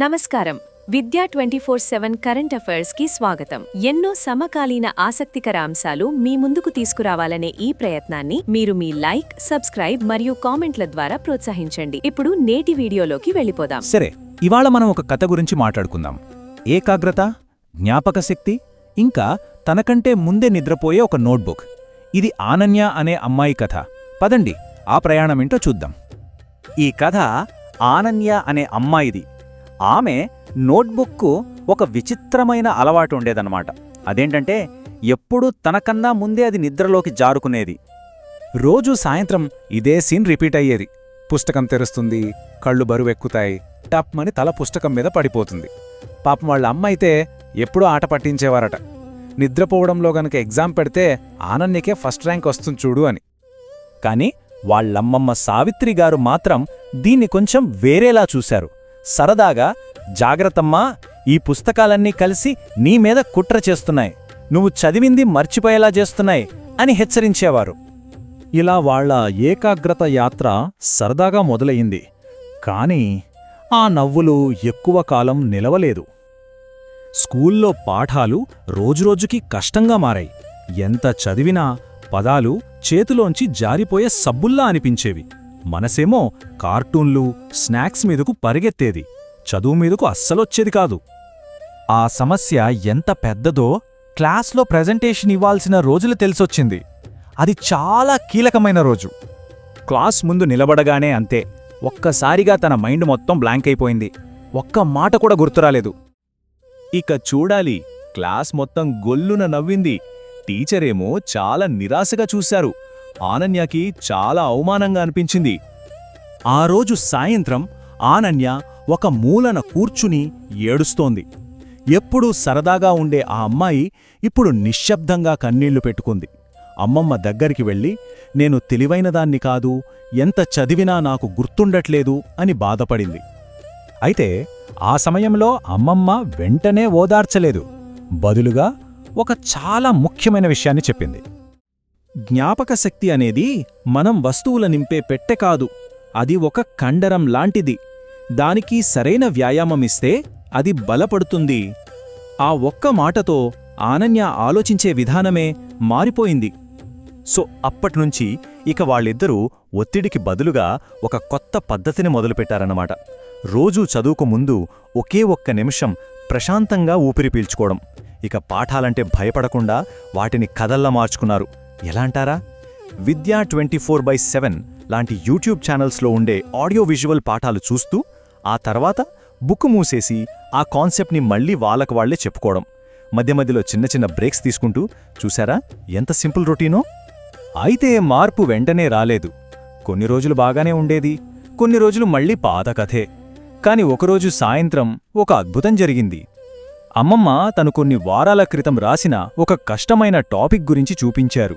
నమస్కారం. విద్యా 24/7 కరెంట్ అఫైర్స్కి స్వాగతం. ఎన్నో సమకాలీన ఆసక్తికర అంశాలు మీ ముందుకు తీసుకురావాలనే ఈ ప్రయత్నాన్ని మీరు మీ లైక్, సబ్స్క్రైబ్ మరియు కామెంట్ల ద్వారా ప్రోత్సహించండి. ఇప్పుడు నేటి వీడియోలోకి వెళ్ళిపోదాం. సరే, ఇవాళ మనం ఒక కథ గురించి మాట్లాడుకుందాం. ఏకాగ్రత, జ్ఞాపకశక్తి, ఇంకా తనకంటే ముందే నిద్రపోయే ఒక నోట్బుక్. ఇది ఆనన్య అనే అమ్మాయి కథ. పదండి, ఆ ప్రయాణమేంటో చూద్దాం. ఈ కథ ఆనన్య అనే అమ్మాయిది. ఆమె నోట్బుక్కు ఒక విచిత్రమైన అలవాటు ఉండేదన్నమాట. అదేంటంటే ఎప్పుడూ తనకన్నా ముందే అది నిద్రలోకి జారుకునేది. రోజూ సాయంత్రం ఇదే సీన్ రిపీట్ అయ్యేది. పుస్తకం తెరుస్తుంది, కళ్ళు బరువెక్కుతాయి, టప్మని తల పుస్తకం మీద పడిపోతుంది. పాపం వాళ్ళ అమ్మ అయితే ఎప్పుడూ ఆట పట్టించేవారట. నిద్రపోవడంలో గనక ఎగ్జామ్ పెడితే ఆనన్యకే ఫస్ట్ ర్యాంక్ వస్తుంది చూడు అని. కాని వాళ్ళమ్మమ్మ సావిత్రిగారు మాత్రం దీన్ని కొంచెం వేరేలా చూశారు. సరదాగా, జాగ్రత్తమ్మా, ఈ పుస్తకాలన్నీ కలిసి నీ మీద కుట్ర చేస్తున్నాయి, నువ్వు చదివింది మర్చిపోయేలా చేస్తున్నాయి అని హెచ్చరించేవారు. ఇలా వాళ్ల ఏకాగ్రత యాత్ర సరదాగా మొదలయింది. కాని ఆ నవ్వులు ఎక్కువ కాలం నిలవలేదు. స్కూల్లో పాఠాలు రోజురోజుకి కష్టంగా మారాయి. ఎంత చదివినా పదాలు చేతిలోంచి జారిపోయే సబ్బుల్లా అనిపించేవి. మనసేమో కార్టూన్లు, స్నాక్స్ మీదకు పరిగెత్తేది, చదువు మీదకు అస్సలొచ్చేది కాదు. ఆ సమస్య ఎంత పెద్దదో క్లాస్లో ప్రెజెంటేషన్ ఇవ్వాల్సిన రోజులు తెలిసొచ్చింది. అది చాలా కీలకమైన రోజు. క్లాస్ ముందు నిలబడగానే అంతే, ఒక్కసారిగా తన మైండ్ మొత్తం బ్లాంక్ అయిపోయింది. ఒక్క మాట కూడా గుర్తురాలేదు. ఇక చూడాలి, క్లాస్ మొత్తం గొల్లున నవ్వింది. టీచరేమో చాలా నిరాశగా చూశారు. ఆనన్యకి చాలా అవమానంగా అనిపించింది. ఆ రోజు సాయంత్రం ఆనన్య ఒక మూలన కూర్చుని ఏడుస్తోంది. ఎప్పుడూ సరదాగా ఉండే ఆ అమ్మాయి ఇప్పుడు నిశ్శబ్దంగా కన్నీళ్లు పెట్టుకుంది. అమ్మమ్మ దగ్గరికి వెళ్ళి, నేను తెలివైనదాన్ని కాదు, ఎంత చదివినా నాకు గుర్తుండట్లేదు అని బాధపడింది. అయితే ఆ సమయంలో అమ్మమ్మ వెంటనే ఓదార్చలేదు. బదులుగా ఒక చాలా ముఖ్యమైన విషయాన్ని చెప్పింది. జ్ఞాపకశక్తి అనేది మనం వస్తువుల నింపే పెట్టె కాదు, అది ఒక కండరం లాంటిది. దానికి సరైన వ్యాయామమిస్తే అది బలపడుతుంది. ఆ ఒక్క మాటతో ఆనన్య ఆలోచించే విధానమే మారిపోయింది. సో అప్పట్నుంచి ఇక వాళ్ళిద్దరూ ఒత్తిడికి బదులుగా ఒక కొత్త పద్ధతిని మొదలుపెట్టారన్నమాట. రోజూ చదువుకు ముందు ఒకే ఒక్క నిమిషం ప్రశాంతంగా ఊపిరి పీల్చుకోవడం. ఇక పాఠాలంటే భయపడకుండా వాటిని కథల్లా మార్చుకున్నారు. ఎలా అంటారా? విద్యా 24/7 లాంటి యూట్యూబ్ ఛానల్స్లో ఉండే ఆడియో విజువల్ పాఠాలు చూస్తూ ఆ తర్వాత బుక్ మూసేసి ఆ కాన్సెప్ట్ని మళ్లీ వాళ్ళకు వాళ్లే చెప్పుకోవడం. మధ్య మధ్యలో చిన్న చిన్న బ్రేక్స్ తీసుకుంటూ. చూసారా ఎంత సింపుల్ రొటీనో? అయితే మార్పు వెంటనే రాలేదు. కొన్ని రోజులు బాగానే ఉండేది, కొన్ని రోజులు మళ్లీ పాత కథే. కాని ఒకరోజు సాయంత్రం ఒక అద్భుతం జరిగింది. అమ్మమ్మ తను కొన్ని వారాల క్రితం రాసిన ఒక కష్టమైన టాపిక్ గురించి చూపించారు.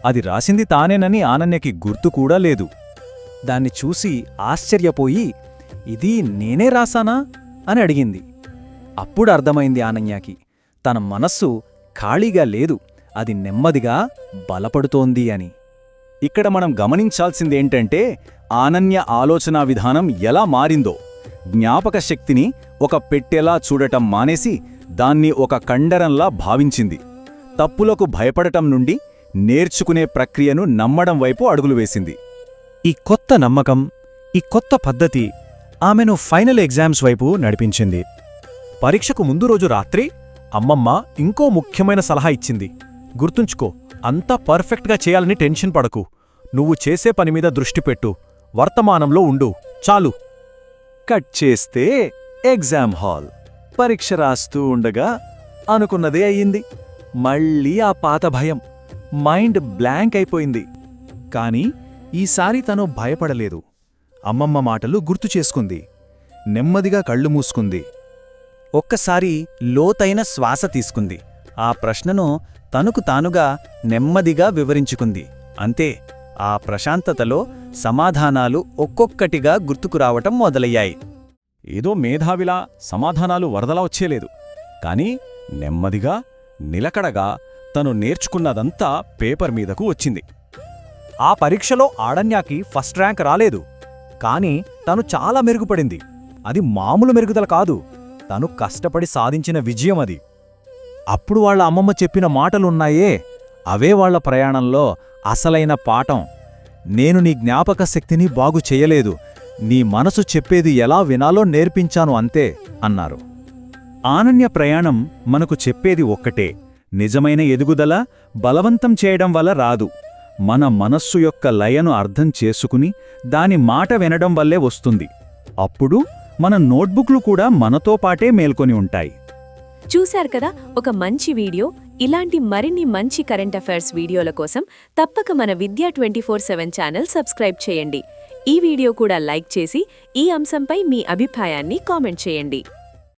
అది రాసింది తానేనని ఆనన్యకి గుర్తు కూడా లేదు. దాన్ని చూసి ఆశ్చర్యపోయి, ఇది నేనే రాసానా అని అడిగింది. అప్పుడు అర్థమైంది ఆనన్యకి, తన మనస్సు ఖాళీగా లేదు, అది నెమ్మదిగా బలపడుతోంది అని. ఇక్కడ మనం గమనించాల్సిందేంటంటే ఆనన్య ఆలోచనా విధానం ఎలా మారిందో. జ్ఞాపకశక్తిని ఒక పెట్టెలా చూడటం మానేసి దాన్ని ఒక కండరంలా భావించింది. తప్పులకు భయపడటం నుండి నేర్చుకునే ప్రక్రియను నమ్మడం వైపు అడుగులు వేసింది. ఈ కొత్త నమ్మకం, ఈ కొత్త పద్ధతి ఆమెను ఫైనల్ ఎగ్జామ్స్ వైపు నడిపించింది. పరీక్షకు ముందు రోజు రాత్రి అమ్మమ్మ ఇంకో ముఖ్యమైన సలహా ఇచ్చింది. గుర్తుంచుకో, అంతా పర్ఫెక్ట్గా చేయాలని టెన్షన్ పడకు. నువ్వు చేసే పనిమీద దృష్టి పెట్టు, వర్తమానంలో ఉండు, చాలు. కట్ చేస్తే ఎగ్జామ్ హాల్. పరీక్ష రాస్తూ ఉండగా అనుకున్నదే అయ్యింది. మళ్ళీ ఆ పాత భయం, మైండ్ బ్లాంక్ అయిపోయింది. కాని ఈసారి తను భయపడలేదు. అమ్మమ్మ మాటలు గుర్తు చేసుకుంది. నెమ్మదిగా కళ్ళు మూసుకుంది. ఒక్కసారి లోతైన శ్వాస తీసుకుంది. ఆ ప్రశ్నను తనకు తానుగా నెమ్మదిగా వివరించుకుంది. అంతే, ఆ ప్రశాంతతలో సమాధానాలు ఒక్కొక్కటిగా గుర్తుకురావటం మొదలయ్యాయి. ఏదో మేధావిలా సమాధానాలు వరదలా వచ్చేలేదు. కాని నెమ్మదిగా, నిలకడగా తను నేర్చుకున్నదంతా పేపర్ మీదకు వచ్చింది. ఆ పరీక్షలో ఆనన్యకి ఫస్ట్ ర్యాంక్ రాలేదు. కాని తను చాలా మెరుగుపడింది. అది మామూలు మెరుగుదల కాదు, తను కష్టపడి సాధించిన విజయం అది. అప్పుడు వాళ్ళ అమ్మమ్మ చెప్పిన మాటలున్నాయే, అవే వాళ్ళ ప్రయాణంలో అసలైన పాఠం. నేను నీ జ్ఞాపక శక్తిని బాగు చెయ్యలేదు, నీ మనసు చెప్పేది ఎలా వినాలో నేర్పించాను అంతే అన్నారు. ఆనన్య ప్రయాణం మనకు చెప్పేది ఒక్కటే, నిజమైన ఎదుగుదల బలవంతం చేయడం వల్ల రాదు, మన మనస్సు యొక్క లయను అర్థం చేసుకుని దాని మాట వినడం వల్లే వస్తుంది. అప్పుడు మన నోట్బుక్లు కూడా మనతో పాటే మేల్కొని ఉంటాయి. చూశారు కదా, ఒక మంచి వీడియో. ఇలాంటి మరిన్ని మంచి కరెంట్ అఫైర్స్ వీడియోల కోసం తప్పక మన విద్యా 24/7 ఛానల్ సబ్స్క్రైబ్ చేయండి. ఈ వీడియో కూడా లైక్ చేసి ఈ అంశంపై మీ అభిప్రాయాన్ని కామెంట్ చేయండి.